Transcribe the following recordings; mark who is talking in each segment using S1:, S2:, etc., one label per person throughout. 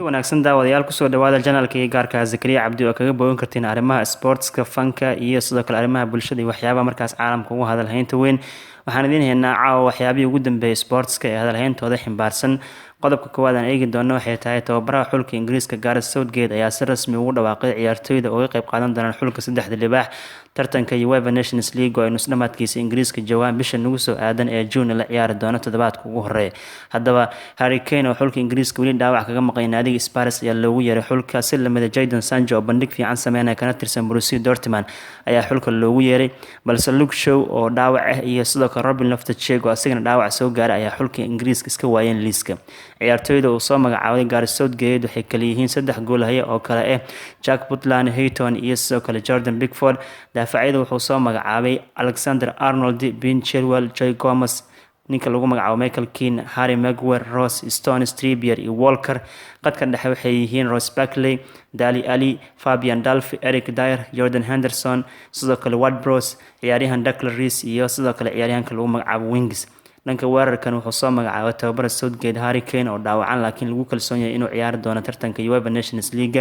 S1: Si wanaagsan daawadayaal kusoo dhawaada janalkii gaarka Zakariya Cabdi oo kaga bogan kartiin arrimaha sportska fanka iyo sidoo kale arrimaha bulshada iyo waxyaabaha markaas caalamka ugu hadal haynta weyn waxaan idiin haynaa caawa waxyaabihii ugu dambeeyay sportska ee hadal hayntooda ximbaarsan qodobka koowaad aan eegi doono waxay tahay tababaraha xulka Ingiriiska Gareth Southgate ayaa si rasmi ugu dhawaaqay ciyaartoyda oo ka qayb qaadan doona xulka saddexda libaax tartanka UEFA Nations League oo ay nusdhamaadkiisa Ingiriiska jawaan bisha nagu soo aadan ee June la ciyaari doono toddobaadka ugu horeeya haddaba Harry Kane oo xulka Ingiriiska weli dhaawac kaga maqan naadiga Spurs ayaa loogu yeeray xulka si lamida Jadon Sancho oo bandhig fiican sameynaya kana tirsan Borussia Dortmund ayaa xulka loogu yeeray balse Luke Shaw oo dhaawac ah iyo sidoo kale Robin Loftus-Cheek oo asagana dhaawac soo gaaray ayaa xulka Ingiriiska iska waayeen liiska ciyaartoyda uu soo magacaabay Gareth Southgate waxay kala yihiin saddex gool haya oo kale ah Jack Butland, Hayton iyo sidoo kale Jordan Pickford daafacyada wuxuu soo magacaabay Alexander Arnold, Ben Chilwell, Joe Gomez ninka lagu magacaabo Michael Keane, Harry Maguire, Ross Stones, Trippier iyo Walker qadka dhexe waxay yihiin Ross Barkley, Dali Ali, Fabian Delph, Eric Dyer, Jordan Henderson sidoo kale Ward-Prowse ciyaaryahan Declan Rice iyo sidoo kale ciyaaryahanka lagu magacaabo Wings dhanka weerarkan wuxuu soo magacaabay tababara Southgate Harry Kane oo dhaawacan laakiin lagu kalsoon yahay inuu ciyaari doono tartanka UEFA Nations League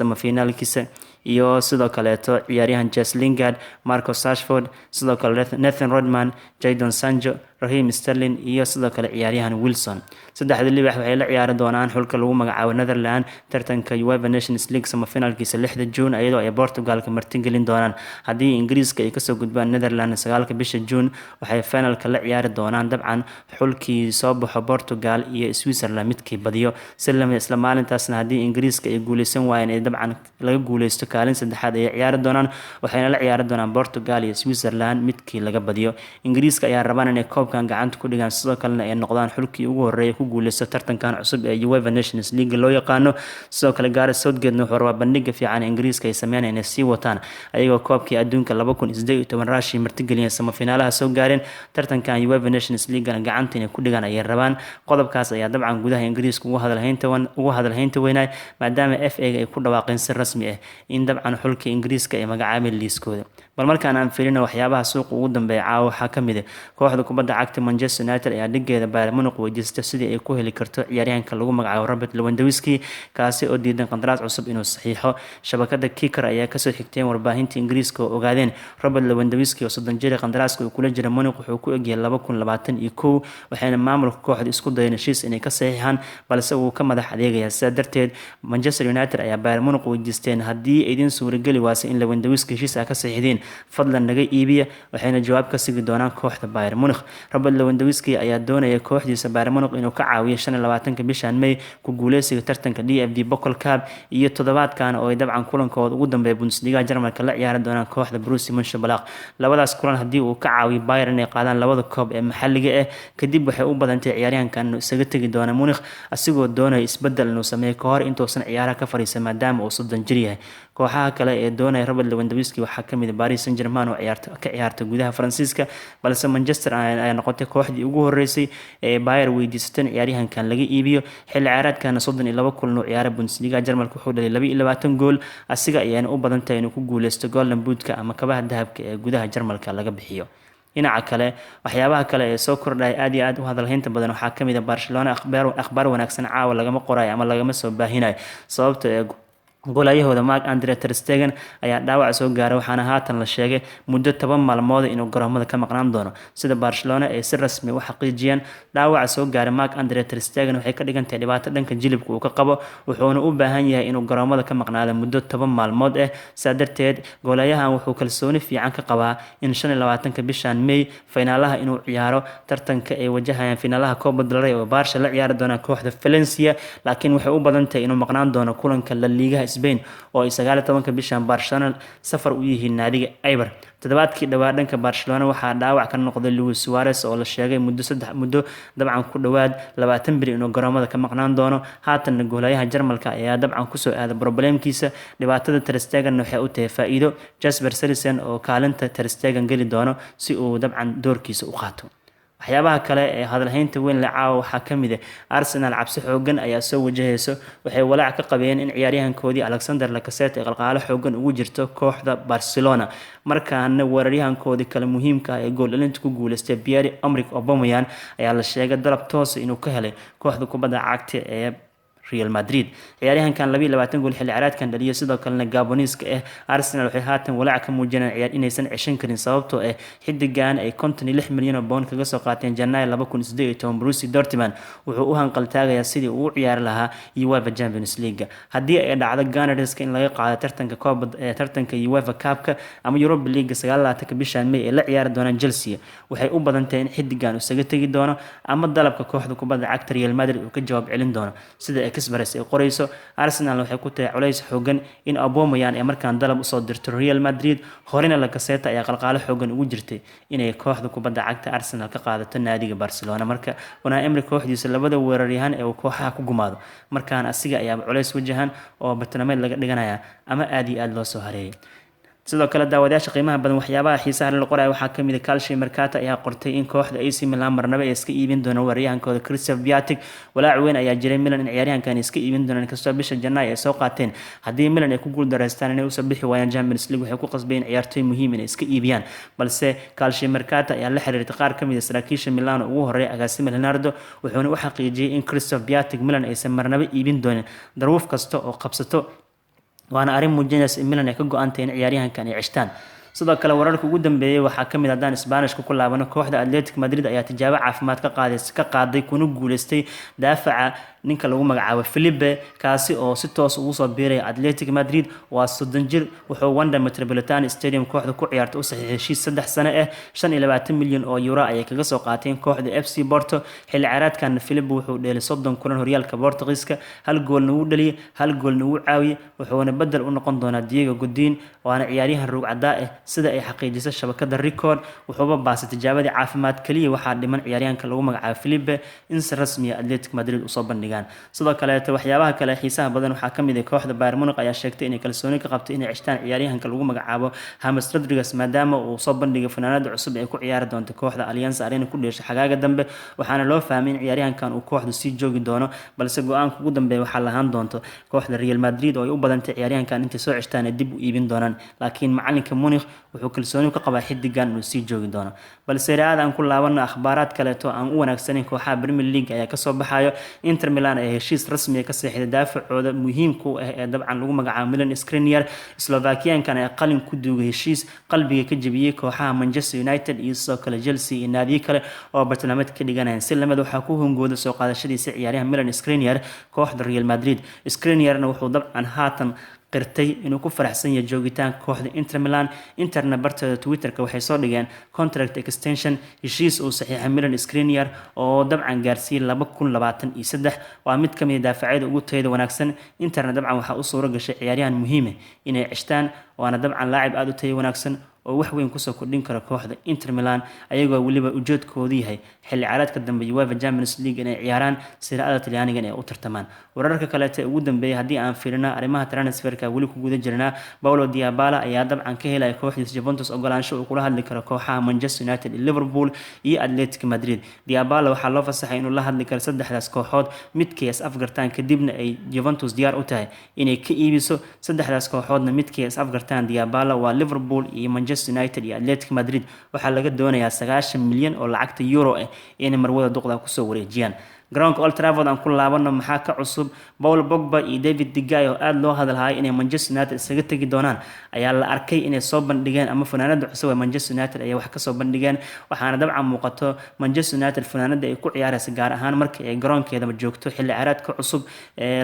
S1: semifinalkiisa iyo sidoo kaleeto ciyaaryahan Jess Lingard, Marcus Rashford sidoo kale Nathan Rodman, Jadon Sancho, Raheem Sterling iyo sidoo kale ciyaaryahan Wilson saddexda libax waxay la ciyaari doonaan xulka lagu magacaabo Netherlands tartanka UEFA Nations League semifinalkiisa 6 June iyadoo ay Portugal ka martigelin doonaan haddii Ingiriiska ay kasoo gudbaan Netherlands 9 bisha June waxay finalka la ciyaari doonaan dabcan xulkii soo baxo Portugal iyo Switzerland midkii badiyo isla maalintaasna haddii Ingiriiska ay guuleysan waayeen ay dabcan laga guuleysto kaalin saddexaad ay ciyaari doonaan waxayna la ciyaari doonaan Portugal iyo Switzerland midkii laga badiyo Ingiriiska ayaa rabaan inay koobkan gacanta ku dhigaan sidoo kalena ay noqdaan xulkii ugu horeeyay ku guuleysta tartankan cusub ee UEFA Nations League loo yaqaano sidoo kale Gareth Southgate wuxuu rabaa bandhiga fiican ee Ingiriiska ay sameynayaan si wataan ayagoo koobkii adduunka 2018 Russia martigeliyay semifinalaha soo gaareen tartankan UEFA Nations League gacanta inay ku dhigaan ay rabaan qodobkaas ayaa dabcan gudaha Ingiriiska ugu hadal haynta weynaay maadaama FA ay ku dhawaaqeen si rasmi ah in dabcan xulka Ingiriiska ay magacaabeen liiskooda bal markaan aan fiirino waxyaabaha suuqa ugu dambeeya caawa waxaa ka mid ah kooxda kubadda cagta Manchester United ayaa dhigeeda Bayern Munich weydiistay sidii ay ku heli karto ciyaaryahanka lagu magacaabo Robert Lewandowski kaasi oo diidan qandaraas cusub inuu saxiixo shabakada Kicker ayaa kasoo xigteen warbaahinta Ingiriiska oo ogaadeen Robert Lewandowski oo 30 jir qandaraaska uu kula jira Munich wuxuu ku egyahay 2021 waxayna maamulka kooxda isku dayeen heshiis inay ka saxiixaan balse uu ka madax adeegaya sidaa darteed Manchester United ayaa Bayern Munich weydiisteen haddii idin suuragali waase in Lewandowski heshiis ka saxiixdeen fadlan naga iibiya waxayna jawaab ka sigi doonaan kooxda Bayern Munich Robert Lewandowski ayaa doonaya kooxdiisa Bayern Munich inuu ka caawiyo 25 bishan May ku guuleysiga tartanka DFB Pokal Cup iyo toddobaadkan oo ay dabcan kulankooda ugu dambeeya Bundesliga Jarmalka la ciyaari doonaan kooxda Borussia Mönchengladbach labadaas kulan haddii uu ka caawiyo Bayern inay qaadaan labada koob ee maxalliga ah kadib waxay u badantay ciyaaryahankan inuu isaga tagi doono Munich asigoo doonaya isbedel inuu sameeyo ka hor intuusan ciyaaraha ka fariisan maadaama uu 30 jir yahay kooxaha kale ee doonaya Robert Lewandowski waxaa ka mid ah Paris Saint-Germain oo ka ciyaarta gudaha Faransiiska balse Manchester ayaa noqotay kooxdii ugu horeysay ee Bayern weydiisatay ciyaaryahankan laga iibiyo xilli ciyaareedkan 32 kulan oo ciyaara Bundesliga Jarmalka wuxuu dhalay 22 gool asiga ayaana u badantay inuu ku guuleysto Golden Boot-ka ama kabaha dahabka ee gudaha Jarmalka laga bixiyo dhinaca kale waxyaabaha kale ee soo kordhay aad iyo aad u hadal haynta badan waxaa ka mid ah Barcelona akhbaar wanaagsan caawa lagama qorayo ama lagama soo baahinayo sababtoo ah golayahooda Marc-Andre ter Stegen ayaa dhaawac soo gaaray waxaana haatan la sheegay muddo 10 maalmood inuu garoomada ka maqnaan doono sida Barcelona ay si rasmi u xaqiijiyeen dhaawac soo gaaray Marc-Andre ter Stegen waxay ka dhigan tahay dhibaato dhanka jilibka uu ka qabo wuxuuna u baahan yahay inuu garoomada ka maqnaado muddo 10 maalmood ah sadarteed golayahan wuxuu kalsooni fiican ka qabaa in 25 bishan May finaalaha inuu ciyaaro tartanka ay wajahayaan finaalaha Copa del Rey oo Barca la ciyaari doona kooxda Valencia laakiin waxay u badan tahay inuu maqnaan doono kulanka La Liga Spain oo ay 19 bishan Barcelona safar u yihiin naadiga Eibar toddobaadkii dhawaa dhanka Barcelona waxaa dhaawac ka noqday Luis Suarez oo la sheegay muddo dabcan ku dhawaad 20 bil inuu garoomada ka maqnaan doono haatan goolayaha Jarmalka ayaa dabcan ku soo aaday problemkiisa dhibaatada ter Stegen waxay u tahay faa'iido Jasper Cillesen oo kaalinta ter Stegen gali doono si uu dabcan doorkiisa u qaato waxyaabaha kale ee hadal haynta weyn la caawa waxaa ka mid ah Arsenal cabsi xoogan ayaa soo wajahayso waxay walaac ka qabeen in ciyaaryahankoodii Alexander Lacazette ay qalqaalo xoogan ugu jirto kooxda Barcelona markaana weeraryahankoodii kale muhiimka ah ee gool dhalinta ku guuleystay Pierre-Emerick Aubameyang ayaa la sheegay dalab toos inuu ka helay kooxda kubadda cagta ee Real Madrid ciyaaryahankan 22 gool xilli ciyaareedkan dhaliyay sidoo kalena Gaboniska Arsenal waxay haatan walaac ka muujinayaan ciyaar inaysan ceshan karin sababtoo xidigan ay 56 milyan oo pound kaga soo qaateen Janaayo 2018 Borussia Dortmund wuxuu u hanqal taagayaa sidii uu u ciyaari lahaa UEFA Champions League haddii ay dhacdo Gunners in laga qaado tartanka UEFA Cup ama Europa League 29 bishan May ee la ciyaari doonaan Chelsea waxay u badan tahay in xidigan uu isaga tagi doono ama dalabka kooxda kubadda cagta Real Madrid uu ka jawaab celin doono sida Express ay qorayso Arsenal waxay ku tahay culays xooggan in Aubameyang ay markaan dalab usoo dirto Real Madrid horena Lacazette ayaa qalqaalo xooggan ugu jirtay inay kooxda kubadda cagta Arsenal ka qaadato naadiga Barcelona marka Unai Emery kooxdiisa labada weeraryahan ee uu kooxaha ku gumaado markaan asiga ayaa culays wajahan oo bartilmaameed laga dhiganaya ama aad iyo aad loo soo hareeyay sidoo kale daawadayaasha qiimaha badan waxyaabaha xiisaha leh qoray waxaa kamid ah Calcio Mercato ayaa qortay in kooxda AC Milan marnaba ay iska iibin doonaan weeraryahankooda Christoph Piatek walaac weyn ayaa jiray Milan in ciyaaryahankan iska iibin doonaan kastoo bisha Janaayo ay soo qaateen haddii Milan ay ku guuldareystaan inay u soo bixi waayaan Champions League waxay ku qasbeen ciyaartoy muhiim inay iska iibiyaan balse Calcio Mercato ayaa la xiriirtay qaar kamid ah saraakiisha Milan oo ugu horeeyay agaasima Leonardo wuxuuna u xaqiijiyay in Christoph Piatek Milan aysan marnaba iibin doonin daruuf kasta oo qabsato waana arrin muujinaysa in Milan ay ka go'aantay in ciyaaryahankan ay cishtaan sidoo kale wararka ugu dambeeyay waxaa kamid ah hadaan Isbaanishka ku laabano kooxda Atletico Madrid ayaa tijaabo caafimaad ka qaaday kuna guuleystay daafaca ninka lagu magacaabo Felipe kaasi oo si toos ugu soo biiray Atletico Madrid waa 30 jir wuxuu Wanda Metropolitano Stadium kooxda ku ciyaartay u saxiixay heshiis 3 sano 25 milyan oo euro ayay kaga soo qaateen kooxda FC Porto xilli ciyaareedkan Felipe wuxuu dheelay 30 kulan horyaalka Portugiiska hal goolna uu dhaliyay hal goolna uu caawiyay wuxuuna bedel u noqon doonaa Diego Godin waana ciyaaryahan ruug cadaa sida ay xaqiijisay shabakada Record wuxuuba baasay tijaabadii caafimaad kaliya waxaa dhiman ciyaaryahanka lagu magacaabo Felipe in si rasmi ah Atletico Madrid u soo bandhigay sidoo kale waxyaabaha kale xiisaha badan waxaa kamid ah kooxda Bayern Munich ayaa sheegtay inay kalsooni ka qabto inay cishtaan ciyaaryahanka lagu magacaabo James Rodriguez maadaama uu soo bandhigay fanaanada cusub ee ku ciyaari doonta kooxda Allianz Arena ku dheeshay xagaaga dambe waxaana loo fahmay in ciyaaryahankan uu kooxdu sii joogi doono balse go'aanka ugu dambeeya waxaa lahaan doonto kooxda Real Madrid oo ay u badantay ciyaaryahankan intii soo cishtaan dib u iibin doonaan laakiin macalinka Munich wuxuu kalsooni ka qabaa xidigan inuu sii joogi doono balse raad aan ku laabano akhbaaraad kale oo aan u wanaagsaneyn kooxaha Premier League ayaa ka soo baxayo Inter Milan ee heshiis rasmi ah ka saxiixday daafacooda muhiimka ah ee dabcan lagu magacaabo Milan Skriniar Slovakian-kan ee qalin ku duugay heshiis qalbiga ka jabiyay kooxaha Manchester United iyo sidoo kale Chelsea iyo naadiyo kale oo bartilmaameed ka dhiganayaan si lamid waxaa ku hungooda soo qaadashadiisa ciyaaryahan Milan Skriniar kooxda Real Madrid Skriniarna wuxuu dabcan haatan qirtay inuu ku faraxsan yahay joogitaanka kooxda Inter Milan Interna bartooda Twitterka waxay soo dhigeen contract extension heshiis uu saxiixay Milan Skriniar oo dabcan gaarsiiyay 2023 waa mid kamid ah daafacyada ugu tayada wanaagsan Interna dabcan waxaa u suura gashay ciyaaryahan muhiim ah inay cishtaan waana dabcan laacib aad u tayo wanaagsan oo wax weyn ku soo kordhin kara kooxda Inter Milan ayagoo waliba ujeedkoodu yahay xilli ciyaareedka dambe UEFA Champions League inay ciyaaraan sirada Talyaaniga ee u tartamaan wararka kale ee ugu dambeeyay hadii aan fiirino arrimaha transferka wali ku guda jirnaa Paulo Dybala ayaa dabcan ka helay kooxdiisa Juventus ogolaansho uu kula hadli karo kooxaha Manchester United, Liverpool iyo Atletico Madrid Dybala waxaa loo fasaxay inuu la hadli karo saddexdaas kooxood midkiis afgartaan kadibna ay Juventus diyaar u tahay inay ka iibiso saddexdaas kooxoodna midkiis afgartaan Dybala waa Liverpool iyo Manchester United iyo Atletico Madrid waxaa laga doonayaa 90 milyan oo lacagta euro ah inay marwada duqda ku soo wareejiyaan garoonka Old Trafford aan ku laabano maxaa ka cusub Paul Pogba iyo David De Gea oo aad loo hadalhay inay Manchester United isaga tagi doonaan ayaa la arkay inay soo bandhigeen ama fanaanada cusub ee Manchester United ayaa wax ka soo bandhigeen waxaana dabcan muuqato Manchester United fanaanada ay ku ciyaaraysa gaar ahaan markii ay garoonkeeda joogto xilli ciyaareedka cusub ee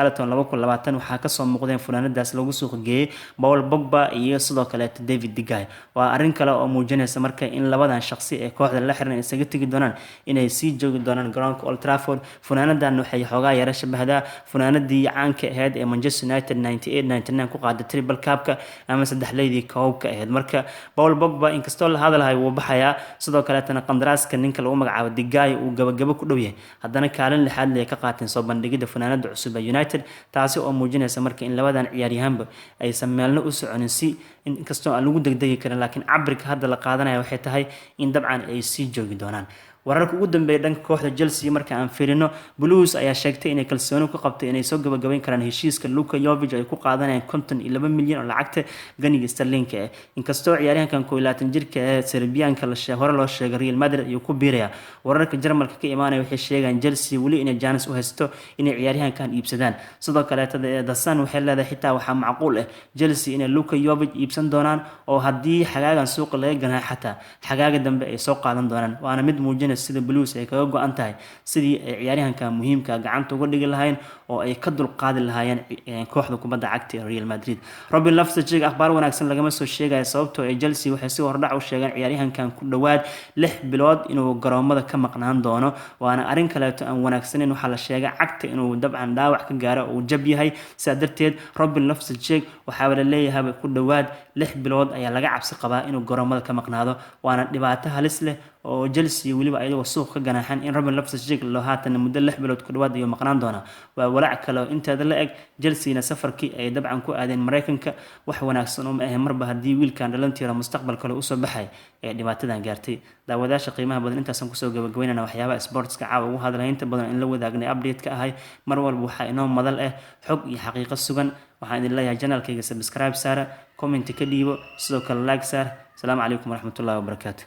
S1: 2019-2020 waxaa ka soo muuqdeen fanaanadaas lagu suuq geeyay Paul Pogba iyo sidoo kale David De Gea waa arrin kale oo muujinaysa marka in labadan shakhsi ee kooxda la xiran isaga tagi doonaan inay sii joogi doonaan garoonka Old Trafford funaanadan waxay xogaa yara shabahdaa funaanadii caanka ahayd ee Manchester United 98-99 ku qaaday Triple Cup-ka ama saddexleydii koobka ahayd marka Paul Pogba inkastoo la hadalhay wuu baxayaa sidoo kale tan qandaraaska ninka lagu magacaabo De Gea uu gabagabo ku dhow yahay haddana kaalin lixaad leh ka qaateen soo bandhigida funaanada cusub ee United taasi oo muujinaysa marka in labadan ciyaaryahanba ay sameelno u soconin si inkastoo aan lagu degdegi karin laakiin cabirka hadda la qaadanayo waxay tahay in dabcan ay sii joogi doonaan wararka ugu dambeeyay dhanka kooxda Chelsea marka aan fiirino Blues ayaa sheegtay inay kalsooni ku qabtay inay soo gabagabayn karaan heshiiska Luka Jovic ay ku qaadanayaan 52 milyan oo lacagta ganiga sterling ah inkastoo ciyaaryahankan 22 jirka ee Serbianka la sheegay hore loo sheegay Real Madrid iyo ku biiraya wararka Jarmalka ka imaanaya waxay sheegayaan Chelsea wali inay chance u haysto inay ciyaaryahankan iibsadaan sidoo kale The Sun waxay leedahay xitaa waxa macquul ah Chelsea inay Luka Jovic iibsan doonaan oo hadii xagaagan suuqa laga ganaa xataa xagaaga dambe ay soo qaadan doonaan waana mid muujinaysa sida Blues ay kaga go'an tahay sidii ciyaaryahanka muhiimka gacanta uga dhigi lahayn oo ay ka dul qaadi lahaayeen kooxda kubadda cagta ee Real Madrid Robin Loftus-Cheek akhbaar wanaagsan lagama soo sheegay sababtoo ay Chelsea waxay si hordhac u sheegeen ciyaaryahankan ku dhawaad 6 bilood inuu garoomada ka maqnaan doono waana arin kale oo aan wanaagsaneyn waxa la sheegay cagta inuu dabcan dhaawac ka gaaro oo jab yahay sidaa darteed Robin Loftus-Cheek waxa la leeyahay ku dhawaad 6 bilood ayaa laga cabsi qabaa inuu garoomada ka maqnaado waana dhibaato halis leh oo Chelsea waliba ayagoo suuq ka ganaaxan in Robin Loftus-Cheek loo haatan muddo 6 bilood ku dhawaad iyo maqnaan doona waa walaac kale inteeda la eg Chelsea safarkii ay dabcan ku aadeen Mareykanka wax wanaagsan oo ma ahayn marba hadii wiilkan dhalantiira mustaqbal kale u soo baxay ee dhibaatadan gaartay daawadaasha qiimaha badan intaasan ku soo gabagabeynana waxyaabaha sportska caawa ugu hadlaynta badan in la wadaagnay update ka ahay mar walba waxa inoo madal ah xog iyo xaqiiqo sugan waxaan idin leeyahay channelkayga subscribe saara comment ka dhiibo sidoo kale like saar assalamu calaykum waraxmatullaahi wabarakaatuh